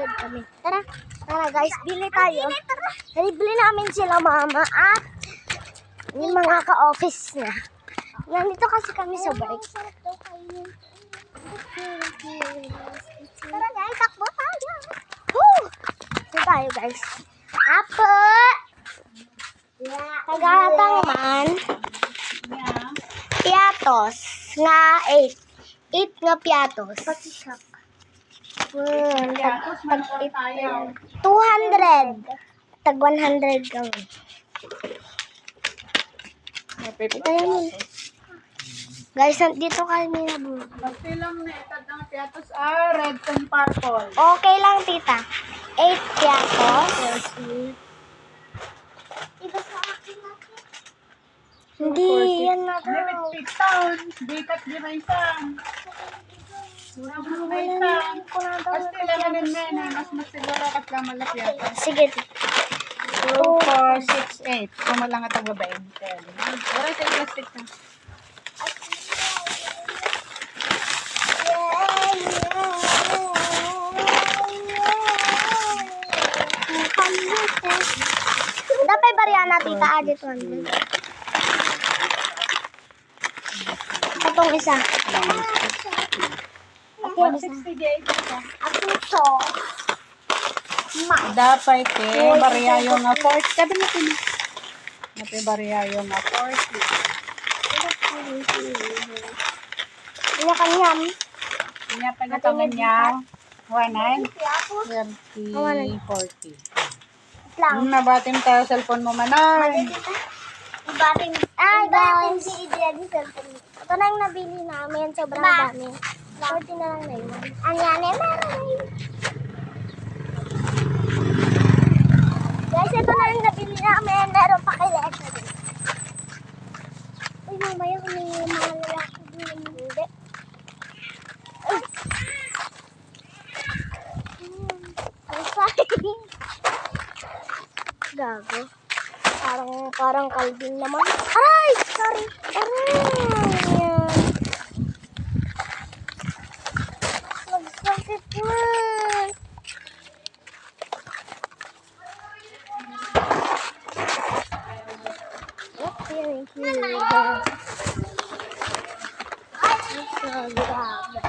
Magbabayad kami. Tara. Tara guys, bili tayo. Bili namin sila mama at yung mga ka-office na. Nandito kasi kami sa bike. Tara guys, takbo tayo. Woo! Ito tayo guys. Apo! Tagatang man. Piatos. Nga 8. 8 nga piatos. Pati siya. 200. Tag 100 kami. Guys, dito kami na buo. Basta lang na itad ng piatos red and purple. Okay lang, tita. 8 piatos. Iba sa akin natin. Hindi, yan na daw. May town. Bikat di ba isang? Basta lang na nena. Mas siguro kat lang malaki yata. Sige, tita. 2, 4, 6, 8. Kung malang at ang babae. Wala sa plastic na. Dapat bariana tita adit 100. Itong isa. Ako isa. 168. Ako to. Dapat bariya yung 40. Sabi natin. Dapat bariya yung 40. Ano kanyam? Kanya pagkatangan niya. 19, 30, 40. Lang. Nabatim tayo cellphone mo manay. Ibatin. Ay, guys. Si Adrian cellphone. Ito na yung nabili namin. Sobrang dami. 40 na lang na yun. Ang yan eh, meron na yun. Guys, ito na yung nabili namin. Meron pa kay Lesa din. Uy, mamaya kung may mga lalaki din. Hindi. Uy. Gago. Parang Calvin naman. Aray! Sorry. Aray! Yan. Nagsakit na. Thank you. Ay, so grabe.